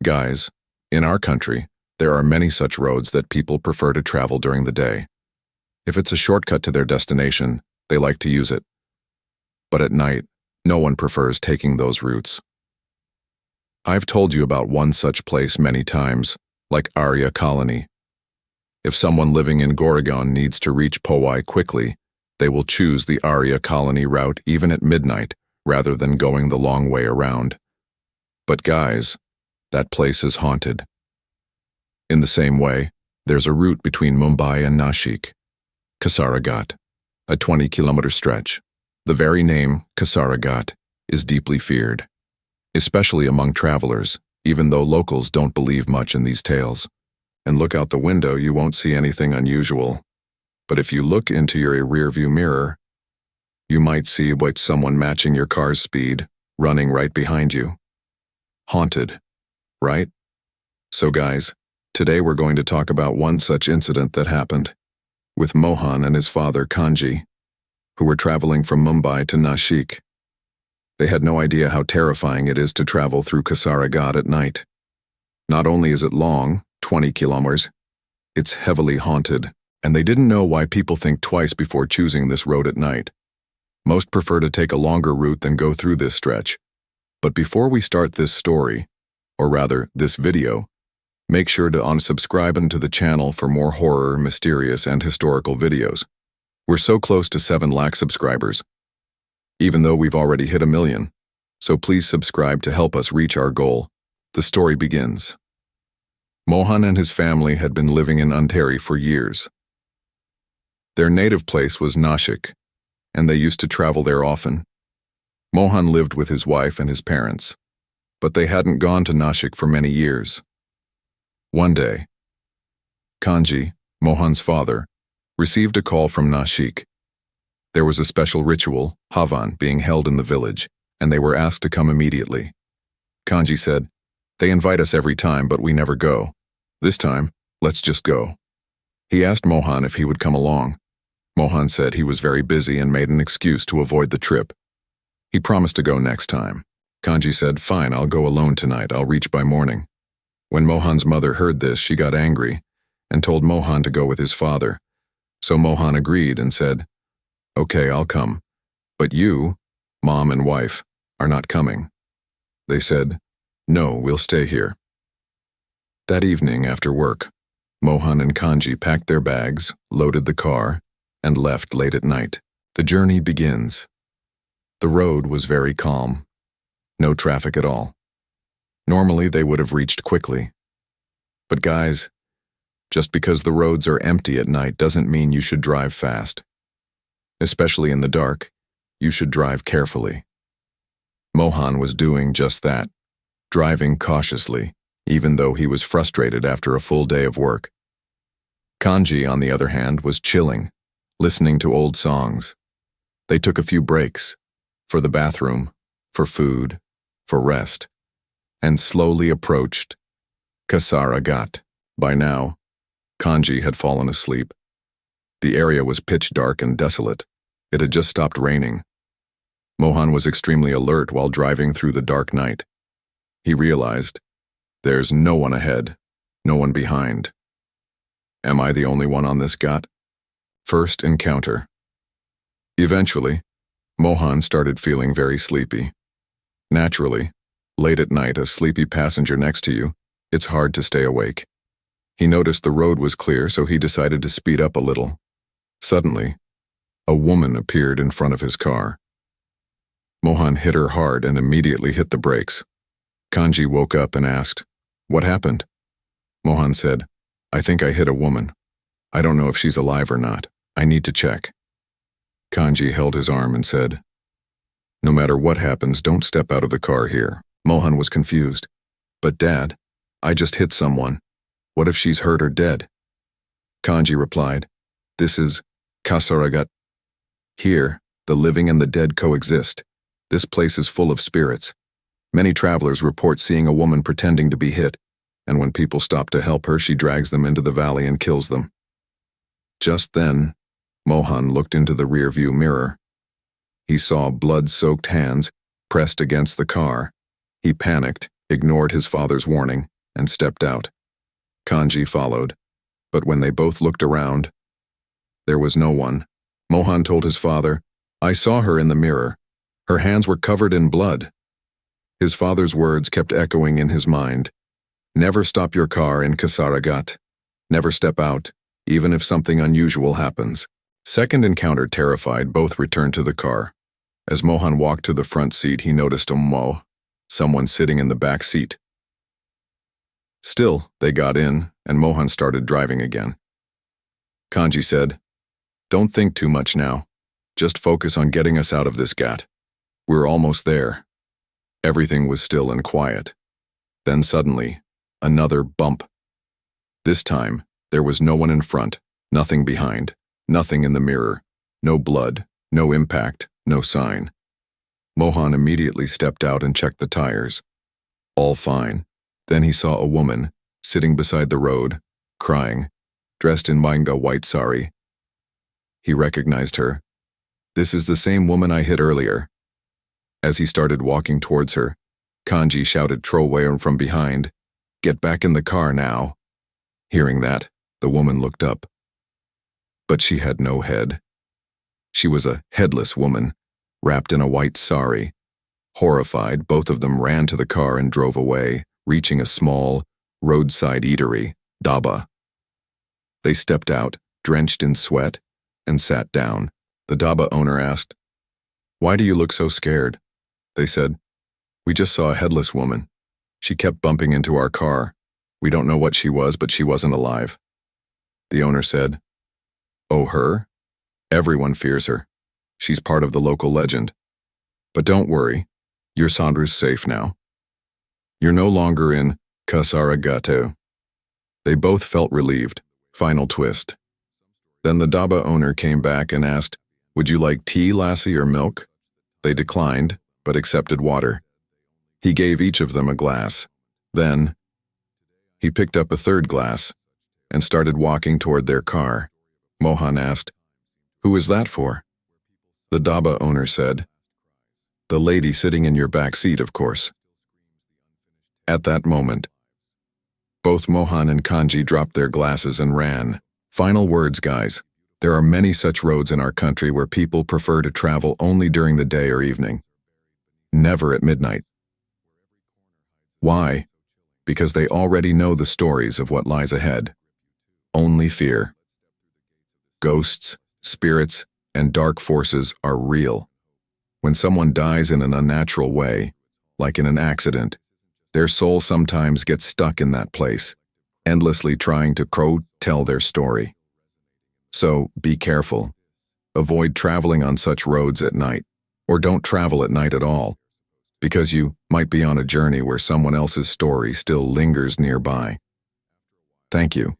Guys, in our country, there are many such roads that people prefer to travel during the day. If it's a shortcut to their destination, they like to use it. But at night, no one prefers taking those routes. I've told you about one such place many times, like Arya Colony. If someone living in Goregaon needs to reach Powai quickly, they will choose the Arya Colony route even at midnight, rather than going the long way around. But guys, that place is haunted. In the same way, there's a route between Mumbai and Nashik, Kasara Ghat, a 20-kilometer stretch. The very name, Kasara Ghat, is deeply feared, especially among travelers, even though locals don't believe much in these tales. And look out the window, you won't see anything unusual. But if you look into your rearview mirror, you might see someone matching your car's speed, running right behind you. Haunted, right? So guys, today we're going to talk about one such incident that happened with Mohan and his father Kanji, who were traveling from Mumbai to Nashik. They had no idea how terrifying it is to travel through Kasara Ghat at night. Not only is it long, 20 kilometers, it's heavily haunted, and they didn't know why people think twice before choosing this road at night. Most prefer to take a longer route than go through this stretch. But before we start this story, or rather, this video, make sure to unsubscribe to the channel for more horror, mysterious, and historical videos. We're so close to 7 lakh subscribers, even though we've already hit 1 million. So please subscribe to help us reach our goal. The story begins. Mohan and his family had been living in Ontario for years. Their native place was Nashik, and they used to travel there often. Mohan lived with his wife and his parents, but they hadn't gone to Nashik for many years. One day, Kanji, Mohan's father, received a call from Nashik. There was a special ritual, Havan, being held in the village, and they were asked to come immediately. Kanji said, "They invite us every time, but we never go. This time, let's just go." He asked Mohan if he would come along. Mohan said he was very busy and made an excuse to avoid the trip. He promised to go next time. Kanji said, "Fine, I'll go alone tonight. I'll reach by morning." When Mohan's mother heard this, she got angry and told Mohan to go with his father. So Mohan agreed and said, "Okay, I'll come. But you, mom and wife, are not coming." They said, "No, we'll stay here." That evening after work, Mohan and Kanji packed their bags, loaded the car, and left late at night. The journey begins. The road was very calm. No traffic at all. Normally they would have reached quickly. But guys, just because the roads are empty at night doesn't mean you should drive fast. Especially in the dark, you should drive carefully. Mohan was doing just that, driving cautiously, even though he was frustrated after a full day of work. Kanji, on the other hand, was chilling, listening to old songs. They took a few breaks, for the bathroom, for food, for rest, and slowly approached Kasara Ghat. By now, Kanji had fallen asleep. The area was pitch dark and desolate. It had just stopped raining. Mohan was extremely alert while driving through the dark night. He realized, there's no one ahead, no one behind. Am I the only one on this ghat? First encounter. Eventually, Mohan started feeling very sleepy. Naturally, late at night, a sleepy passenger next to you, it's hard to stay awake. He noticed the road was clear, so he decided to speed up a little. Suddenly, a woman appeared in front of his car. Mohan hit her hard and immediately hit the brakes. Kanji woke up and asked, "What happened?" Mohan said, "I think I hit a woman. I don't know if she's alive or not. I need to check." Kanji held his arm and said, "No matter what happens, don't step out of the car here." Mohan was confused. "But Dad, I just hit someone. What if she's hurt or dead?" Kanji replied, "This is Kasara Ghat. Here, the living and the dead coexist. This place is full of spirits. Many travelers report seeing a woman pretending to be hit, and when people stop to help her, she drags them into the valley and kills them." Just then, Mohan looked into the rearview mirror. He saw blood-soaked hands pressed against the car. He panicked, ignored his father's warning, and stepped out. Kanji followed, but when they both looked around, there was no one. Mohan told his father, "I saw her in the mirror. Her hands were covered in blood." His father's words kept echoing in his mind. Never stop your car in Kasara Ghat. Never step out, even if something unusual happens. Second encounter terrified, both returned to the car. As Mohan walked to the front seat, he noticed someone sitting in the back seat. Still, they got in, and Mohan started driving again. Kanji said, "Don't think too much now. Just focus on getting us out of this ghat. We're almost there." Everything was still and quiet. Then suddenly, another bump. This time, there was no one in front, nothing behind, nothing in the mirror, no blood, no impact, no sign. Mohan immediately stepped out and checked the tires. All fine. Then he saw a woman, sitting beside the road, crying, dressed in manga white sari. He recognized her. "This is the same woman I hit earlier." As he started walking towards her, Kanji shouted Trollway from behind, "Get back in the car now." Hearing that, the woman looked up. But she had no head. She was a headless woman, wrapped in a white sari. Horrified, both of them ran to the car and drove away, reaching a small, roadside eatery, dhaba. They stepped out, drenched in sweat, and sat down. The dhaba owner asked, "Why do you look so scared?" They said, "We just saw a headless woman. She kept bumping into our car. We don't know what she was, but she wasn't alive." The owner said, "Oh, her? Everyone fears her. She's part of the local legend. But don't worry, your Sandra's safe now. You're no longer in Kasara Ghat." They both felt relieved. Final twist. Then the dhaba owner came back and asked, "Would you like tea, lassie, or milk?" They declined, but accepted water. He gave each of them a glass. Then, he picked up a third glass and started walking toward their car. Mohan asked, "Who is that for?" The dhaba owner said, "The lady sitting in your back seat, of course." At that moment, both Mohan and Kanji dropped their glasses and ran. Final words, guys. There are many such roads in our country where people prefer to travel only during the day or evening. Never at midnight. Why? Because they already know the stories of what lies ahead. Only fear. Ghosts, spirits, and dark forces are real. When someone dies in an unnatural way, like in an accident, their soul sometimes gets stuck in that place, endlessly trying to tell their story. So, be careful. Avoid traveling on such roads at night, or don't travel at night at all, because you might be on a journey where someone else's story still lingers nearby. Thank you.